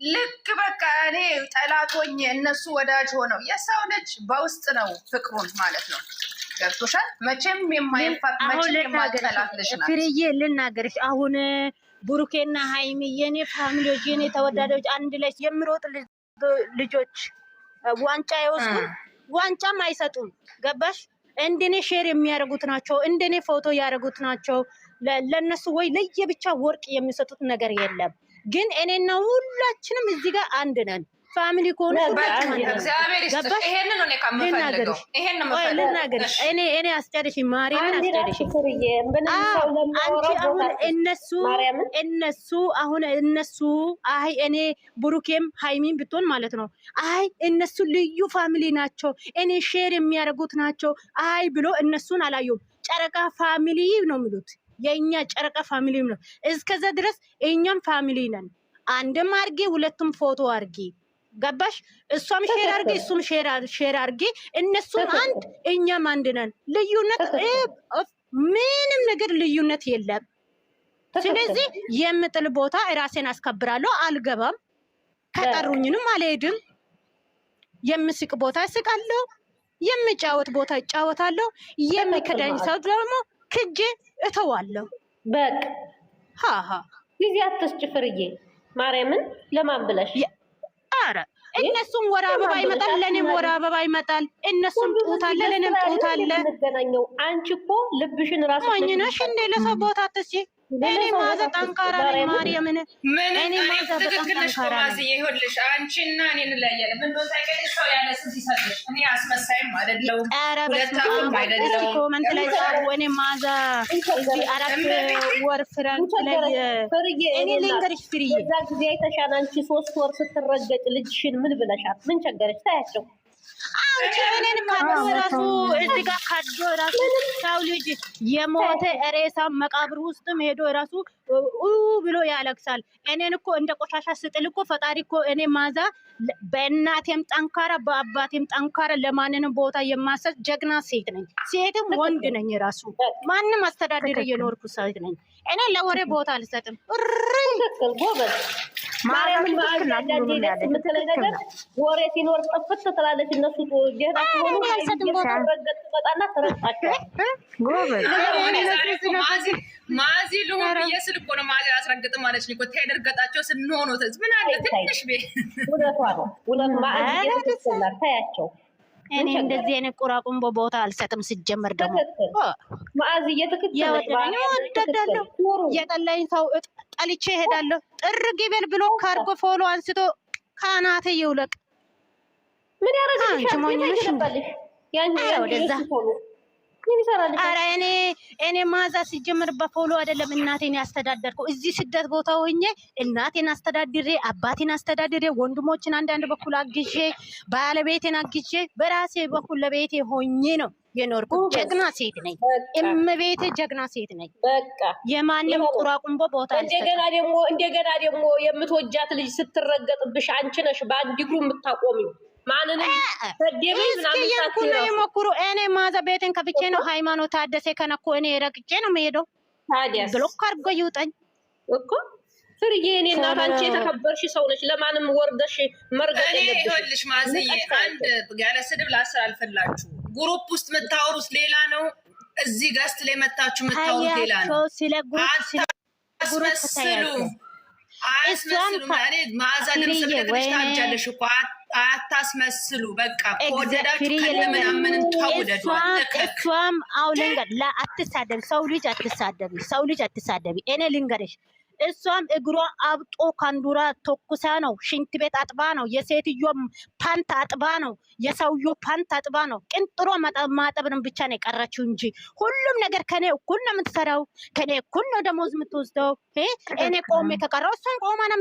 ልክ በቃ እኔ ጠላቶኝ እነሱ ወዳጅ ሆነው የሰው ልጅ በውስጥ ነው ፍቅሩን ማለት ነው። ገብቶሻል? መቼም የማይፋት መቼም የማይጠላትልሽ ናት። ፍርዬ ልናገርሽ አሁን ብሩኬና ሃይሚ የኔ ፋሚሊዎች የኔ ተወዳዳሪዎች አንድ ላይ የሚሮጥ ልጆች ዋንጫ ይወስዱ ዋንጫም አይሰጡም። ገባሽ? እንደኔ ሼር የሚያደርጉት ናቸው፣ እንደኔ ፎቶ ያደርጉት ናቸው። ለነሱ ወይ ለየብቻ ወርቅ የሚሰጡት ነገር የለም። ግን እኔና ሁላችንም እዚህ ጋር አንድ ነን። ፋሚሊ ኮን እግዚአብሔር ይስጥሽ። ይሄን ነው ከመፈልገው ይሄን ነው መፈልገው። እኔ አስጨርሽ ማርያምን አስጨርሽ። አንቺ አሁን እነሱ አይ እኔ ብሩኬም ሃይሚን ብትሆን ማለት ነው አይ እነሱ ልዩ ፋሚሊ ናቸው፣ እኔ ሼር የሚያደርጉት ናቸው አይ ብሎ እነሱን አላዩም። ጨረቃ ፋሚሊ ነው የሚሉት። የኛ ጨረቃ ፋሚሊ ነው። እስከዛ ድረስ እኛም ፋሚሊ ነን። አንድም አርጌ ሁለቱም ፎቶ አርጌ ገባሽ? እሷም ሼር አርጌ እሱም ሼር አርጌ እነሱም አንድ እኛም አንድ ነን። ልዩነት ምንም ነገር ልዩነት የለም። ስለዚህ የምጥል ቦታ ራሴን አስከብራለሁ፣ አልገባም። ከጠሩኝንም አልሄድም። የምስቅ ቦታ እስቃለሁ፣ የምጫወት ቦታ እጫወታለሁ። የሚከዳኝ ሰው ደግሞ ክጄ እተዋለሁ። በቃ ሃሃ ጊዜ አትስጭ ፍርዬ ማርያምን ለማን ብለሽ? አረ እነሱም ወራ አበባ ይመጣል፣ ለኔም ወራ አበባ ይመጣል። እነሱም ጡት አለ፣ ለኔም ጡት አለ። እንገናኘው። አንቺ እኮ ልብሽን ራሱ ማንነሽ እንደ ለሰው ቦታ አትስጪ። እኔ ማዘ ጠንካራ ነኝ ማርያምን። እኔ ማዘ ጠንካራ ነኝ። ይኸውልሽ አንቺና እኔ እንለያለን። ምን ቦታ ይቀርሽ ሰው ያለ ስንት ይሰጥሽ። እኔ አስመሳይም አይደለም፣ ሁለታም አይደለም። ኮሜንት ላይ ጻፉ። እኔ ማዘ እዚህ 4 ወር ፍራንክ ላይ እኔ ልንገርሽ ፍርዬ እዛ ጊዜ አይተሻል። አንቺ 3 ወር ስትረገጭ ልጅሽን ምን ብለሻት? ምን ቸገረሽ? ታያቸው አንቺ እኔን ካዶ ራሱ እዚህ ጋር ካዶ ራሱ ሰው ልጅ የሞተ ሬሳ መቃብር ውስጥም ሄዶ ራሱ ብሎ ያለቅሳል። እኔን እኮ እንደ ቆሻሻ ስጥል እኮ ፈጣሪ እኮ እኔ ማዛ በእናቴም ጠንካራ በአባቴም ጠንካራ ለማንንም ቦታ የማሰጥ ጀግና ሴት ነኝ። ሴትም ወንድ ነኝ። ራሱ ማንም አስተዳደር የኖርኩ ሴት ነኝ። እኔ ለወሬ ቦታ አልሰጥም። ጎበዝ ማርያምን ማአጃጃጅ የምትለው ነገር ወሬ ሲኖር ጥፍት ትላለች። እነሱ ጀህና ሆኖ ረገጥ ትመጣና ትረጣቸዋል። ጎበዝ ማዚ ልሁን የስል እኮ ነው ማዚ አስረግጥም ማለች እኮ ታይደርገጣቸው ስንሆኑ ምን አለ ትንሽ ቤት ውለቷ ነው ውለት ማዚ የትሰላር ታያቸው። እኔ እንደዚህ አይነት ቁራቁምቦ ቦታ አልሰጥም። ሲጀመር ደግሞ ማዚ የትክክል ወደዳለሁ። የጠላኝ ሰው ጠልቼ እሄዳለሁ። ጥርግ ይበል ብሎ ካርጎ ፎሎ አንስቶ ካናቴ ይውለቅ። ምን ያረጋግልሽ? ያንቺ ወደዛ አረ እኔ ማዛ ሲጀምር በፎሎ አይደለም እናቴን ያስተዳደርኩ። እዚህ ስደት ቦታ ሆኜ እናቴን አስተዳድሬ አባቴን አስተዳድሬ ወንድሞችን አንዳንድ በኩል አግዤ ባለቤቴን አግዤ በራሴ በኩል ለቤቴ ሆኜ ነው የኖርኩ። ጀግና ሴት ነኝ። እመቤቴ ጀግና ሴት ነኝ። በቃ የማንም ቁራቁምቦ ቦታ እንደገና ደግሞ የምትወጃት ልጅ ስትረገጥብሽ አንቺ ነሽ በአንድ እግሩ የምታቆሚው። ማንንም ተደበይ ምናምን ይሞክሩ። እኔ ማዛ ቤቴን ከፍቼ ነው ሃይማኖት ታደሰ ከነኮ እኔ ረግጬ ነው የምሄደው። ታዲያስ ብሎክ አድርጎ ይውጣኝ እኮ ፍርዬ። እኔ እናት አንቺ የተከበርሽ ሰው ነሽ። ለማንም ወርደሽ መርገጥ የለብሽ። ይኸውልሽ ማዝዬ አንድ ያለ ስድብ ላስተላልፍላችሁ። ግሩፕ ውስጥ የምታወሩት ሌላ ነው፣ እዚህ ጋስት ላይ መታችሁ የምታወሩት ሌላ ነው። ስለ ግሩፕ አስመስሉ ማለት ማዛ ለምሰለሽ ታጃለሽ እኮ አታስመስሉ። በቃ ወደዳችሁ ከለምናምን ተወደዱ። እሷም አው ልንገር አትሳደቢ፣ ሰው ልጅ አትሳደቢ፣ ሰው ልጅ አትሳደቢ። እኔ ልንገርሽ እሷም እግሯ አብጦ ካንዱራ ተኩሳ ነው፣ ሽንት ቤት አጥባ ነው፣ የሴትዮ ፓንት አጥባ ነው፣ የሰውዮ ፓንት አጥባ ነው። ቅንጥሮ ማጠብን ብቻ ነው የቀረችው እንጂ ሁሉም ነገር ከኔ እኩል ነው የምትሰራው፣ ከኔ እኩል ነው ደሞዝ የምትወስደው። እኔ ቆሜ ከቀረው እሷም ቆማ ነው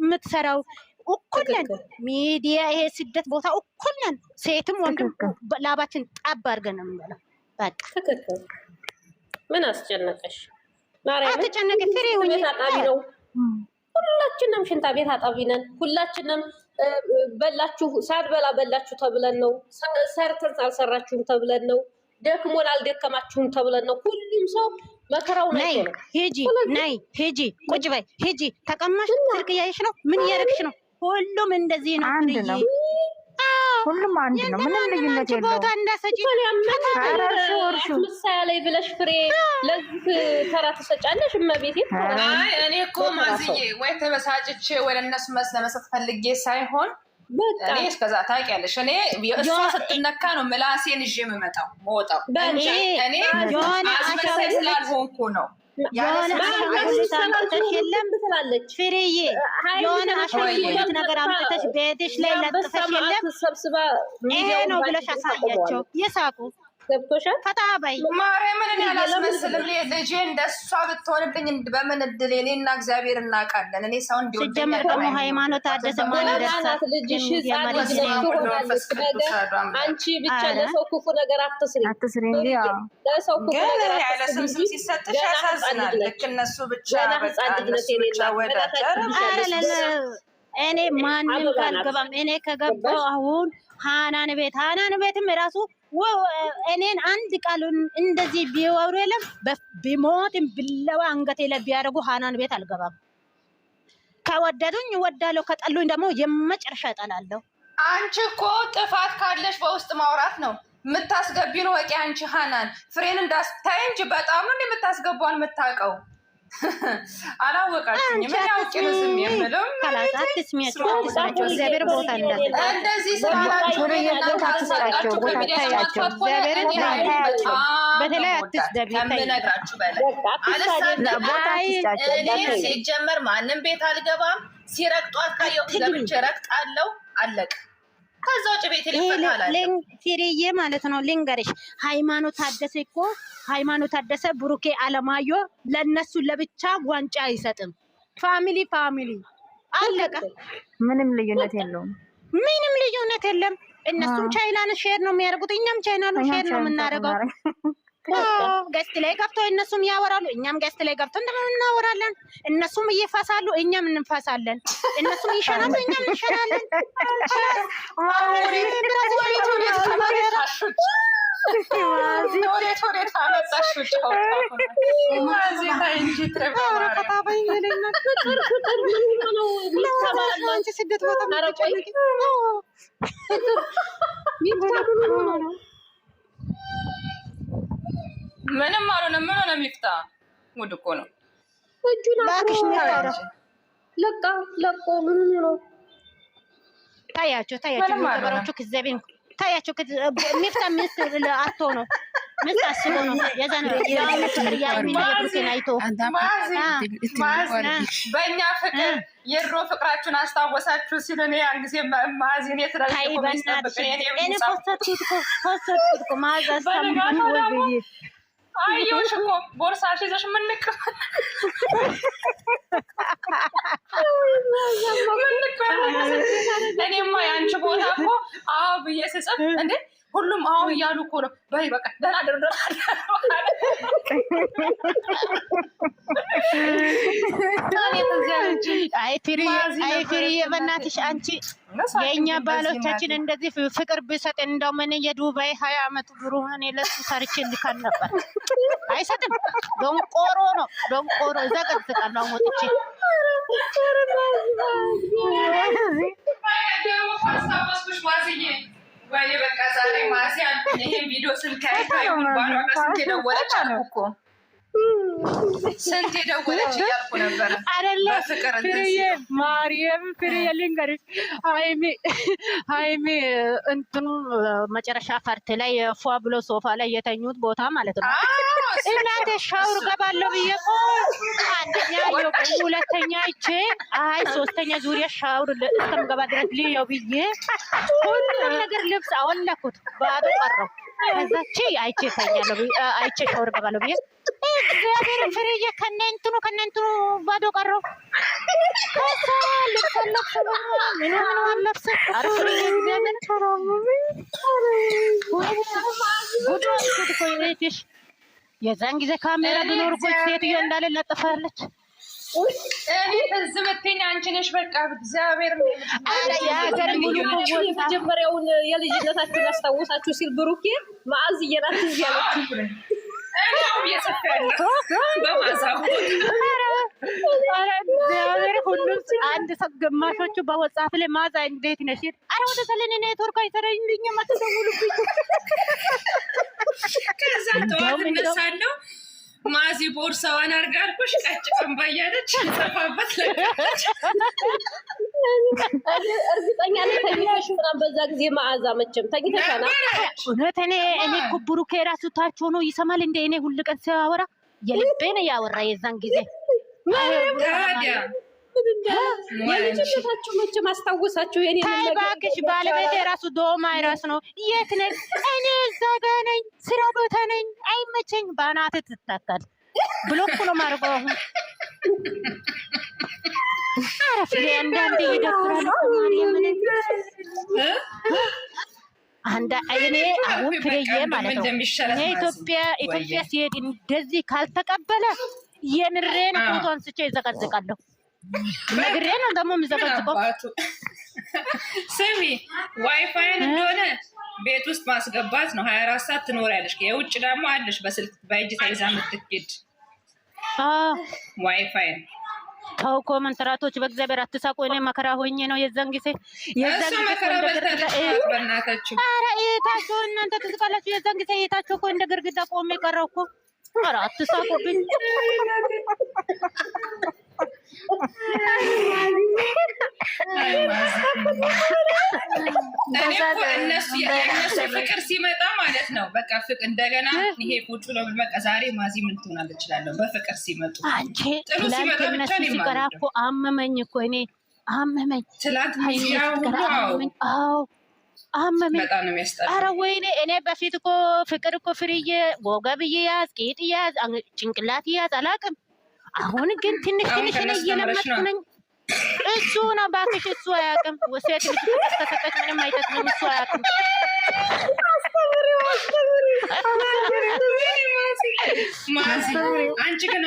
የምትሰራው። እኩል ነን። ሚዲያ ይሄ ስደት ቦታ እኩል ነን። ሴትም ወንድም ላባችን ጣብ አድርገን ነው የምንበላው። በቃ ትክክል። ምን አስጨነቀሽ? አትጨነቂ ፍሬ ሁኚ። አጣቢ ነው። ሁላችንም ሽንታ ቤት አጣቢ ነን። ሁላችንም በላችሁ ሳትበላ በላችሁ ተብለን ነው። ሰርተን አልሰራችሁም ተብለን ነው። ደክሞን አልደከማችሁም ተብለን ነው። ሁሉም ሰው መከራው ነይ ሂጂ፣ ነይ ሂጂ፣ ቁጭ በይ ሂጂ፣ ተቀማሽ፣ ስልክ እያየሽ ነው፣ ምን እያደረግሽ ነው? ሁሉም እንደዚህ ነው። አንድ ነው፣ ሁሉም አንድ ነው። ምንም ልዩነት የለውም። ቦታ እንዳሰጪ ምሳሌ ላይ ብለሽ ፍሬ ለዚህ ተራ ትሰጫለሽ። እመቤቴ እኔ እኮ ማዝዬ ወይ ተበሳጭቼ ወደ እነሱ ለመስጠት ፈልጌ ሳይሆን እኔ እስከዛ ታውቂያለሽ፣ እኔ እሷ ስትነካ ነው ምላሴን ይዤ የምመጣው መውጣው። እኔ አስመሳይ ስላልሆንኩ ነው። የሆነ አሻንጉሊት የለም ትላለች ፍሬዬ፣ የሆነ አሻንጉሊት ነገር አምጥተሽ ቤትሽ ላይ ለጥፈሽ የለም ይሄ ነው ብለሽ አሳያቸው። የሳቁ ገብቶሻል። ፈታ በይ ማርያምን። እኔ አላስመስልም። ልጄ እንደሷ ብትሆንብኝ በምን እድል እኔና እግዚአብሔር እናውቃለን። እኔ ሰው እንዲወደኝ ሲጀምር ደግሞ ሃይማኖት አደሰ ማን ደርሳት ልጅሽ አንቺ ብቻ ለሰው ክፉ ነገር አትስሪ እንጂ ለሰው ክፉ ነገር ያለ ስም ሲሰጥሽ ያሳዝናል። ልክ እነሱ ብቻ እኔ ማንም ካልገባም እኔ ከገባው አሁን ሃናን ቤትም ራሱ እኔን አንድ ቃሉን እንደዚህ ቢወሩ የለም ቢሞትም ብለዋ አንገቴ ላይ ቢያደርጉ ሃናን ቤት አልገባም። ከወደዱኝ እወዳለሁ፣ ከጠሉኝ ደግሞ የመጨረሻ እጠላለሁ። አንቺ እኮ ጥፋት ካለሽ በውስጥ ማውራት ነው የምታስገቢ ነው። ወቂ አንቺ ሃናን ፍሬን እንዳስታይ እንጂ በጣም ነው የምታስገባውን የምታውቀው። አላወቃችሁኝ። ምን ያውቅ ነው ስም የምለው ካላታት ስሚያቸው እግዚአብሔር ቦታ እንዳለ እንደዚህ ስላላችሁ ታስታቸው ቦታ ታያቸው። እግዚአብሔር ታያቸው። በተለይ አትስደቢ ከምነግራችሁ በላይ እኔ ሲጀመር ማንም ቤት አልገባም። ሲረግጧት ካየው ገብቼ ረግጣለሁ። አለቅ ከዛ ውጭ ቤት ሊፈታላል ፍሬዬ ማለት ነው። ልንገርሽ ሃይማኖት ታደሰ እኮ ሃይማኖት ታደሰ ብሩኬ አለማዮ ለነሱ ለብቻ ዋንጫ አይሰጥም። ፋሚሊ አለቀ። ምንም ልዩነት የለውም። ምንም ልዩነት የለም። እነሱም ቻይናን ሼር ነው የሚያደርጉት፣ እኛም ቻይናን ሼር ነው የምናደርገው። ገስት ላይ ገብተው እነሱም ያወራሉ፣ እኛም ገስት ላይ ገብተው እናወራለን። እነሱም እየፋሳሉ፣ እኛም እንፋሳለን። እነሱም ይሸናሉ፣ እኛም እንሸናለን። ወዴት አመጣሽው? ስደት ቦታ ምንም አልሆነም። ምን ሆነ? የሚፍታ ሙድ እኮ ነው። እጁን ለቆ ምን ነው? ታያቸው ነገሮቹ ከዘቤን ታያቸው። የሚፍታ ምስል አቶ ነው ምስል አስቦ ነው የዛን አይቶ በእኛ ፍቅር የድሮ ፍቅራችሁን አስታወሳችሁ ሲሉ እኔ ያን ጊዜ ማዚን አየሁሽ እኮ ቦርሳሽ ይዘሽ ምንቅ እኔማ የአንቺ ቦታ እኮ አዎ ብዬ ስጽፍ እንዴ ሁሉም አዎ እያሉ እኮ ነው። በይ በቃ ደህና ደርደ አይ ፍሬዬ በእናትሽ አንቺ የእኛ ባሎቻችን እንደዚህ ፍቅር ቢሰጥ እንደው ምን የዱባይ 20 ዓመት ብሩህን ለሱ ሰርቼ ልካል ነበር። አይሰጥም። ዶንቆሮ ነው ዶንቆሮ። ዘቀዝቃል ነው ወጥቼ ወይ በቃ ዛሬ ማሲያ ይሄን ቪዲዮ ስልካይ ታዩን ባሏ ከስንት ደወለች አልኩ እኮ ስንት ደወለች እያልኩ ነበር አይደለ? ማርያም ፍሬዬ ልንገርሽ ሃይሚ እንትኑ መጨረሻ ፓርት ላይ ፏ ብሎ ሶፋ ላይ የተኙት ቦታ ማለት ነው። እናቴ ሻውር ገባለሁ ብዬ አንደኛ ሁለተኛ አይቼ አይ ሶስተኛ ዙሪያ ሻውር እስከምገባ ድረስ ልየው ብዬ ሁሉም ነገር ልብስ አወለኩት ባዶ ቀረው። ከዛ አይቼ ተኛለሁ አይቼ ሻውር ገባለሁ ብዬ እግዚአብሔር ፍሬዬ ከነ እንትኑ ባዶ ቀረው። ከዛ ልብስ ለብሰ ምን ለብሰ አርፍ እግዚአብሔር ተራሙ ጉዱ እኮ ይሄሽ የዛን ጊዜ ካሜራ ቢኖር እኮ ሴትዮ እንዳለ ለጥፋለች። እኔ እዚህ መተኛ አንቺ ነሽ በቃ እግዚአብሔር መጀመሪያውን የልጅነታችሁን ያስታውሳችሁ ሲል ብሩኬ ማዕዝ እየናት እያለች ሁሉም አንድ ሰው ግማሾቹ በወጻፍ ላይ ማዛ እንዴት ነሽ? አረ ወደ ሰለኔ ኔትወርክ አይሰራልኝም አትደውሉብኝ። ከዛ ጠዋት እነሳለሁ ማዚ ቦርሳዋን አርጋ አልኩሽ ቀጭ ቀንባ እያለች ሰፋበት እርግጠኛ ነኝ ተኝተሽ ምናምን በዛ ጊዜ መዓዛ መቼም ተኝተሻል። እውነት እኔ እኮ ብሩኬ ራሱ ታች ሆኖ ይሰማል እንደ እኔ ሁሉ ቀን ሲያወራ የልቤን ያወራ የዛን ጊዜ ታዲያ የልጅነታችሁ መቼም አስታወሳችሁ። የኔ እባክሽ ባለቤቴ ራሱ ዶማ ራሱ ነው። የት ነኝ? እኔ እዛ ጋ ነኝ፣ ስራ ቦታ ነኝ፣ አይመቸኝ። በአናትህ ትታታል ብሎ እኮ ነው የማደርገው አሁን። ኧረ ፍሬ አንዳንዴ ይደብራል እኮ ማርያምን። እኔ አሁን ፍሬዬ ማለት ነው እኔ ኢትዮጵያ ሲሄድ እንደዚህ ካልተቀበለ የምሬን ፎቶ አንስቼ ይዘቀዝቃለሁ። ነግሬ ነው ደግሞ የምዘቀዝቀው። ስሚ ዋይፋይን እንደሆነ ቤት ውስጥ ማስገባት ነው። 24 ሰዓት ትኖሪያለሽ። የውጭ ደግሞ አለሽ በስልክ በእጅ ተይዛ የምትሄድ ዋይፋይን። ተው ኮመንትራቶች በእግዚአብሔር አትሳቁ። እኔ መከራ ሆኜ ነው የዛን ጊዜ መከራ በእናታችሁ። ኧረ እህታችሁ እናንተ ትስቃላችሁ። የዛን ጊዜ እህታችሁ እኮ እንደ ግርግዳ ቆሜ ቀረው እኮ። ኧረ አትሳቁብኝ። እነሱ ፍቅር ሲመጣ ማለት ነው በቃ ፍቅር እንደገና ይሄ ቁጭ ብሎ በቃ ዛሬ ማዚ ምን ትሆናለች እችላለሁ። በፍቅር ሲመጡ አንቺ ትላንት እነሱ ሲቀራ እኮ አመመኝ እኮ እኔ አመመኝ። ትላንት አመመኝ በጣም ነው የሚያስጠላው። ኧረ ወይኔ እኔ በፊት እኮ ፍቅር እኮ ፍርዬ ወገብ እየያዝ ቂጥ እየያዝ ጭንቅላት እየያዝ አላውቅም። አሁን ግን ትንሽ እኔ እየለመድኩ ነኝ። እሱ ነው እባክሽ፣ እሱ አያውቅም። ሴት ልጅ ተሰጠች ምንም አይጠቅምም። እሱ አያውቅም። ማዚ አንቺ ግን